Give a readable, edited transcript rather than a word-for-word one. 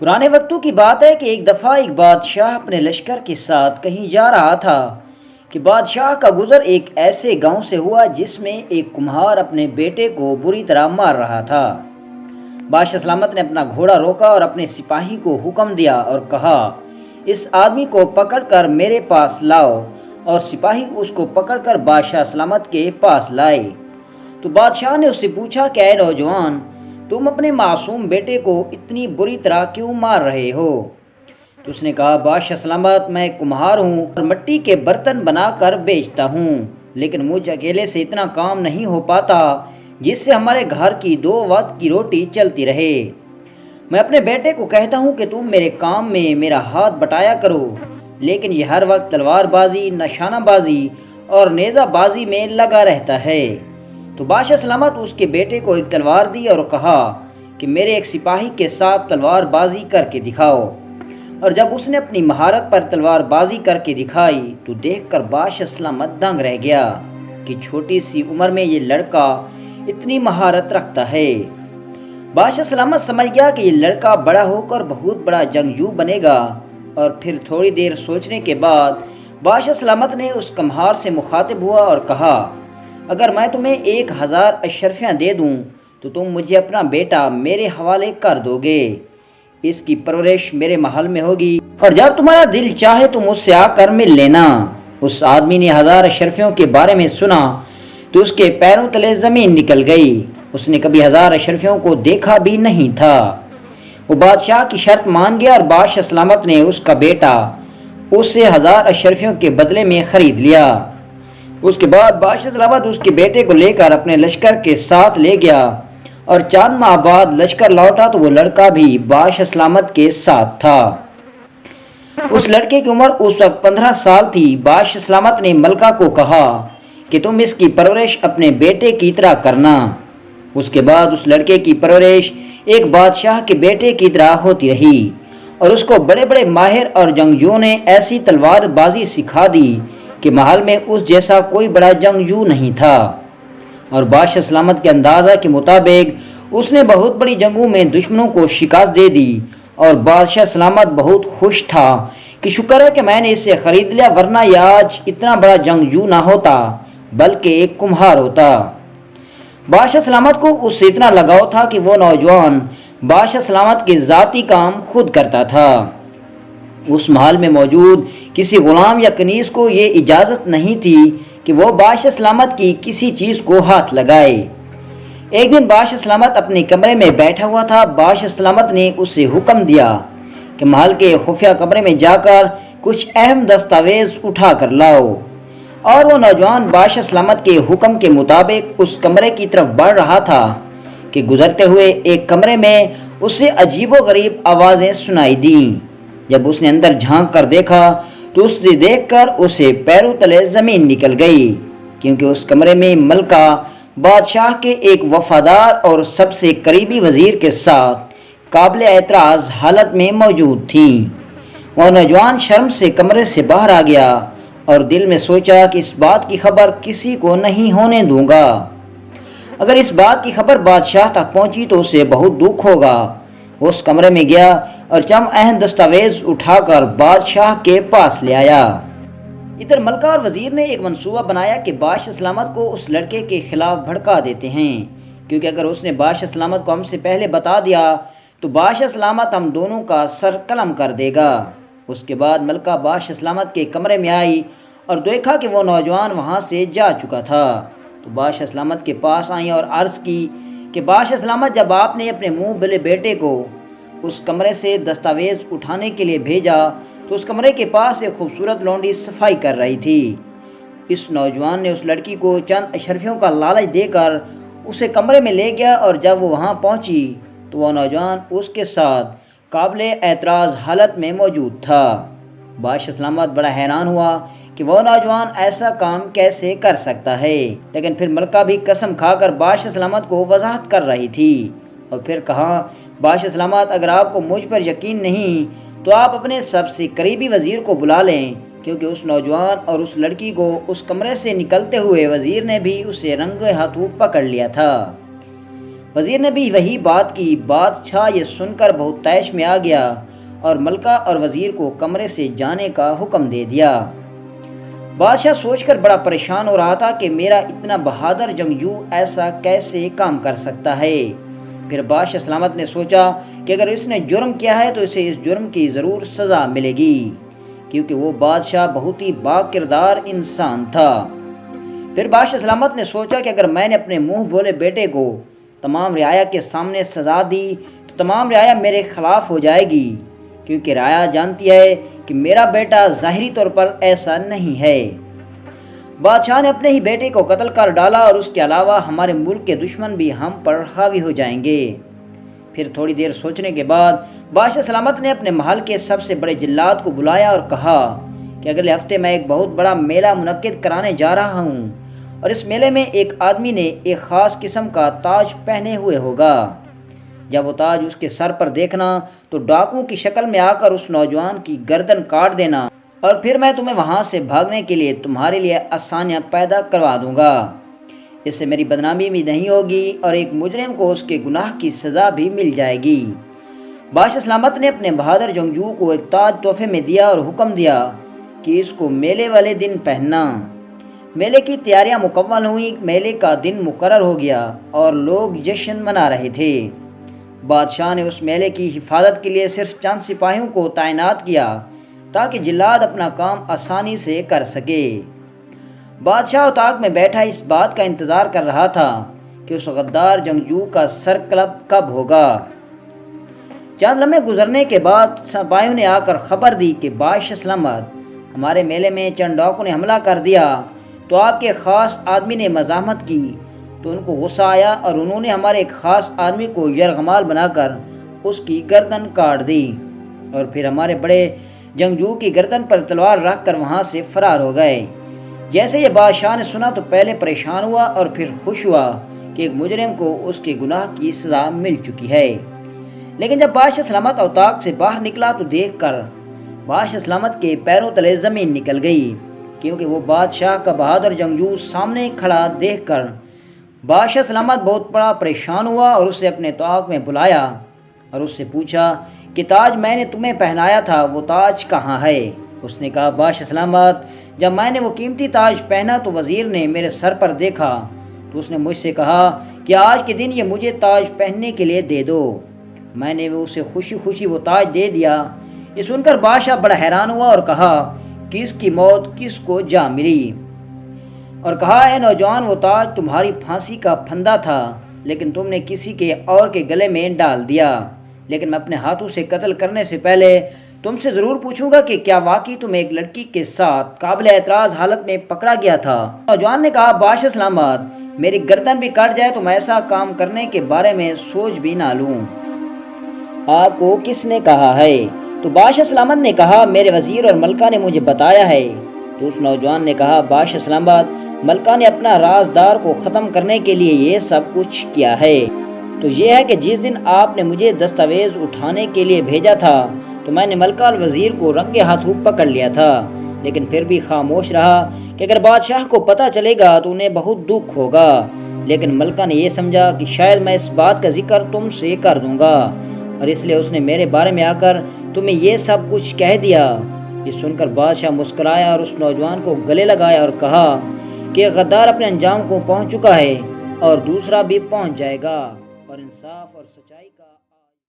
پرانے وقتوں کی بات ہے کہ ایک دفعہ ایک بادشاہ اپنے لشکر کے ساتھ کہیں جا رہا تھا کہ بادشاہ کا گزر ایک ایسے گاؤں سے ہوا جس میں ایک کمہار اپنے بیٹے کو بری طرح مار رہا تھا۔ بادشاہ سلامت نے اپنا گھوڑا روکا اور اپنے سپاہی کو حکم دیا اور کہا، اس آدمی کو پکڑ کر میرے پاس لاؤ، اور سپاہی اس کو پکڑ کر بادشاہ سلامت کے پاس لائے۔ تو بادشاہ نے اس سے پوچھا کہ اے نوجوان، تم اپنے معصوم بیٹے کو اتنی بری طرح کیوں مار رہے ہو؟ تو اس نے کہا، بادشاہ سلامت، میں کمہار ہوں اور مٹی کے برتن بنا کر بیچتا ہوں، لیکن مجھ اکیلے سے اتنا کام نہیں ہو پاتا جس سے ہمارے گھر کی 2 وقت کی روٹی چلتی رہے۔ میں اپنے بیٹے کو کہتا ہوں کہ تم میرے کام میں میرا ہاتھ بٹایا کرو، لیکن یہ ہر وقت تلوار بازی، نشانہ بازی اور نیزہ بازی میں لگا رہتا ہے۔ تو بادشاہ سلامت اس کے بیٹے کو ایک تلوار دی اور کہا کہ میرے ایک سپاہی کے ساتھ تلوار بازی کر کے دکھاؤ۔ اور جب اس نے اپنی مہارت پر تلوار بازی کر کے دکھائی تو دیکھ کر بادشاہ سلامت دنگ رہ گیا کہ چھوٹی سی عمر میں یہ لڑکا اتنی مہارت رکھتا ہے۔ بادشاہ سلامت سمجھ گیا کہ یہ لڑکا بڑا ہو کر بہت بڑا جنگجو بنے گا، اور پھر تھوڑی دیر سوچنے کے بعد بادشاہ سلامت نے اس کمہار سے مخاطب ہوا اور کہا، اگر میں تمہیں 1000 اشرفیاں دے دوں تو تم مجھے اپنا بیٹا میرے حوالے کر دو گے، اس کی پرورش میرے محل میں ہوگی، اور جب تمہارا دل چاہے تو مجھ سے آ کر مل لینا۔ اس آدمی نے 1000 اشرفیوں کے بارے میں سنا تو اس کے پیروں تلے زمین نکل گئی، اس نے کبھی 1000 اشرفیوں کو دیکھا بھی نہیں تھا۔ وہ بادشاہ کی شرط مان گیا اور بادشاہ سلامت نے اس کا بیٹا اس سے 1000 اشرفیوں کے بدلے میں خرید لیا۔ اس کے بعد بادشاہ سلامت اس کے بیٹے کو لے کر اپنے لشکر کے ساتھ لے گیا، اور چند ماہ بعد لشکر لوٹا تو وہ لڑکا بھی بادشاہ سلامت کے ساتھ تھا۔ اس لڑکے کی عمر اس وقت 15 سال تھی۔ بادشاہ سلامت نے ملکہ کو کہا کہ تم اس کی پرورش اپنے بیٹے کی طرح کرنا۔ اس کے بعد اس لڑکے کی پرورش ایک بادشاہ کے بیٹے کی طرح ہوتی رہی، اور اس کو بڑے بڑے ماہر اور جنگجوؤں نے ایسی تلوار بازی سکھا دی کہ محل میں اس جیسا کوئی بڑا جنگجو نہیں تھا، اور بادشاہ سلامت کے اندازہ کے مطابق اس نے بہت بڑی جنگوں میں دشمنوں کو شکست دے دی، اور بادشاہ سلامت بہت خوش تھا کہ شکر ہے کہ میں نے اسے خرید لیا، ورنہ یہ آج اتنا بڑا جنگجو نہ ہوتا بلکہ ایک کمہار ہوتا۔ بادشاہ سلامت کو اس سے اتنا لگاؤ تھا کہ وہ نوجوان بادشاہ سلامت کے ذاتی کام خود کرتا تھا۔ اس محل میں موجود کسی غلام یا کنیز کو یہ اجازت نہیں تھی کہ وہ بادشاہ سلامت کی کسی چیز کو ہاتھ لگائے۔ ایک دن بادشاہ سلامت اپنے کمرے میں بیٹھا ہوا تھا۔ بادشاہ سلامت نے اسے حکم دیا کہ محل کے خفیہ کمرے میں جا کر کچھ اہم دستاویز اٹھا کر لاؤ، اور وہ نوجوان بادشاہ سلامت کے حکم کے مطابق اس کمرے کی طرف بڑھ رہا تھا کہ گزرتے ہوئے ایک کمرے میں اسے عجیب و غریب آوازیں سنائی دیں۔ جب اس نے اندر جھانک کر دیکھا تو اس نے دیکھ کر اسے پیروں تلے زمین نکل گئی، کیونکہ اس کمرے میں ملکہ بادشاہ کے ایک وفادار اور سب سے قریبی وزیر کے ساتھ قابل اعتراض حالت میں موجود تھیں۔ وہ نوجوان شرم سے کمرے سے باہر آ گیا اور دل میں سوچا کہ اس بات کی خبر کسی کو نہیں ہونے دوں گا، اگر اس بات کی خبر بادشاہ تک پہنچی تو اسے بہت دکھ ہوگا۔ وہ اس کمرے میں گیا اور چند اہم دستاویز اٹھا کر بادشاہ کے پاس لے آیا۔ ادھر ملکہ اور وزیر نے ایک منصوبہ بنایا کہ بادشاہ سلامت کو اس لڑکے کے خلاف بھڑکا دیتے ہیں، کیونکہ اگر اس نے بادشاہ سلامت کو ہم سے پہلے بتا دیا تو بادشاہ سلامت ہم دونوں کا سر قلم کر دے گا۔ اس کے بعد ملکہ بادشاہ سلامت کے کمرے میں آئی اور دیکھا کہ وہ نوجوان وہاں سے جا چکا تھا، تو بادشاہ سلامت کے پاس آئی اور عرض کی کہ بادشاہ سلامت، جب آپ نے اپنے منہ بلے بیٹے کو اس کمرے سے دستاویز اٹھانے کے لیے بھیجا تو اس کمرے کے پاس ایک خوبصورت لونڈی صفائی کر رہی تھی۔ اس نوجوان نے اس لڑکی کو چند اشرفیوں کا لالچ دے کر اسے کمرے میں لے گیا، اور جب وہ وہاں پہنچی تو وہ نوجوان اس کے ساتھ قابل اعتراض حالت میں موجود تھا۔ بادشاہ سلامت بڑا حیران ہوا کہ وہ نوجوان ایسا کام کیسے کر سکتا ہے، لیکن پھر ملکہ بھی قسم کھا کر بادشاہ سلامت کو وضاحت کر رہی تھی، اور پھر کہا، بادشاہ سلامت، اگر آپ کو مجھ پر یقین نہیں تو آپ اپنے سب سے قریبی وزیر کو بلا لیں، کیونکہ اس نوجوان اور اس لڑکی کو اس کمرے سے نکلتے ہوئے وزیر نے بھی اسے رنگے ہاتھوں پکڑ لیا تھا۔ وزیر نے بھی وہی بات کی۔ بادشاہ یہ سن کر بہت طیش میں آ گیا اور ملکہ اور وزیر کو کمرے سے جانے کا حکم دے دیا۔ بادشاہ سوچ کر بڑا پریشان ہو رہا تھا کہ میرا اتنا بہادر جنگجو ایسا کیسے کام کر سکتا ہے۔ پھر بادشاہ سلامت نے سوچا کہ اگر اس نے جرم کیا ہے تو اسے اس جرم کی ضرور سزا ملے گی، کیونکہ وہ بادشاہ بہت ہی با کردار انسان تھا۔ پھر بادشاہ سلامت نے سوچا کہ اگر میں نے اپنے منہ بولے بیٹے کو تمام رعایا کے سامنے سزا دی تو تمام رعایا میرے خلاف ہو جائے گی، کیونکہ رعایا جانتی ہے کہ میرا بیٹا ظاہری طور پر ایسا نہیں ہے۔ بادشاہ نے اپنے ہی بیٹے کو قتل کر ڈالا اور اس کے علاوہ ہمارے ملک کے دشمن بھی ہم پر حاوی ہو جائیں گے۔ پھر تھوڑی دیر سوچنے کے بعد بادشاہ سلامت نے اپنے محل کے سب سے بڑے جلاد کو بلایا اور کہا کہ اگلے ہفتے میں ایک بہت بڑا میلہ منعقد کرانے جا رہا ہوں، اور اس میلے میں ایک آدمی نے ایک خاص قسم کا تاج پہنے ہوئے ہوگا۔ جب وہ تاج اس کے سر پر دیکھنا تو ڈاکوؤں کی شکل میں آ کر اس نوجوان کی گردن کاٹ دینا، اور پھر میں تمہیں وہاں سے بھاگنے کے لیے تمہارے لیے آسانیاں پیدا کروا دوں گا۔ اس سے میری بدنامی بھی نہیں ہوگی اور ایک مجرم کو اس کے گناہ کی سزا بھی مل جائے گی۔ بادشاہ سلامت نے اپنے بہادر جنگجو کو ایک تاج تحفے میں دیا اور حکم دیا کہ اس کو میلے والے دن پہننا۔ میلے کی تیاریاں مکمل ہوئیں، میلے کا دن مقرر ہو گیا اور لوگ جشن منا رہے تھے۔ بادشاہ نے اس میلے کی حفاظت کے لیے صرف چند سپاہیوں کو تعینات کیا تاکہ جلاد اپنا کام آسانی سے کر سکے۔ بادشاہ اتاق میں بیٹھا اس بات کا انتظار کر رہا تھا کہ اس غدار جنگجو کا سر قلب کب ہوگا۔ چند لمحے گزرنے کے بعد سپاہیوں نے آ کر خبر دی کہ بادشاہ سلامت، ہمارے میلے میں چند ڈاکوؤں نے حملہ کر دیا، تو آپ کے خاص آدمی نے مزاحمت کی تو ان کو غصہ آیا اور انہوں نے ہمارے ایک خاص آدمی کو یرغمال بنا کر اس کی گردن کاٹ دی، اور پھر ہمارے بڑے جنگجو کی گردن پر تلوار رکھ کر وہاں سے فرار ہو گئے۔ جیسے یہ بادشاہ نے سنا تو پہلے پریشان ہوا اور پھر خوش ہوا کہ ایک مجرم کو اس کے گناہ کی سزا مل چکی ہے۔ لیکن جب بادشاہ سلامت اتاق سے باہر نکلا تو دیکھ کر بادشاہ سلامت کے پیروں تلے زمین نکل گئی، کیونکہ وہ بادشاہ کا بہادر جنگجو سامنے کھڑا دیکھ کر بادشاہ سلامت بہت بڑا پریشان ہوا اور اسے اپنے اتاق میں بلایا اور اس سے پوچھا کہ تاج میں نے تمہیں پہنایا تھا وہ تاج کہاں ہے؟ اس نے کہا، بادشاہ سلامت، جب میں نے وہ قیمتی تاج پہنا تو وزیر نے میرے سر پر دیکھا تو اس نے مجھ سے کہا کہ آج کے دن یہ مجھے تاج پہننے کے لیے دے دو۔ میں نے اسے خوشی خوشی وہ تاج دے دیا۔ یہ سن کر بادشاہ بڑا حیران ہوا اور کہا کہ اس کی موت کس کو جا ملی، اور کہا، اے نوجوان، وہ تاج تمہاری پھانسی کا پھندا تھا لیکن تم نے کسی کے اور کے گلے میں ڈال دیا، لیکن میں اپنے ہاتھوں سے قتل کرنے سے پہلے تم سے ضرور پوچھوں گا کہ کیا واقعی تم ایک لڑکی کے ساتھ قابل اعتراض حالت میں پکڑا گیا تھا؟ نوجوان نے کہا، بادشاہ سلامت، میری گردن بھی کٹ جائے تو میں ایسا کام کرنے کے بارے میں سوچ بھی نہ لوں۔ آپ کو کس نے کہا ہے؟ تو بادشاہ سلامت نے کہا، میرے وزیر اور ملکہ نے مجھے بتایا ہے۔ تو اس نوجوان نے کہا، بادشاہ سلامت، ملکہ نے اپنا رازدار کو ختم کرنے کے لیے یہ سب کچھ کیا ہے۔ تو یہ ہے کہ جس دن آپ نے مجھے دستاویز اٹھانے کے لیے بھیجا تھا تو میں نے ملکہ اور وزیر کو رنگے ہاتھوں پکڑ لیا تھا، لیکن پھر بھی خاموش رہا کہ اگر بادشاہ کو پتہ چلے گا تو انہیں بہت دکھ ہوگا۔ لیکن ملکہ نے یہ سمجھا کہ شاید میں اس بات کا ذکر تم سے کر دوں گا، اور اس لیے اس نے میرے بارے میں آ کر تمہیں یہ سب کچھ کہہ دیا۔ یہ سن کر بادشاہ مسکرایا اور اس نوجوان کو گلے لگایا اور کہا کہ غدار اپنے انجام کو پہنچ چکا ہے اور دوسرا بھی پہنچ جائے گا، اور انصاف اور سچائی کا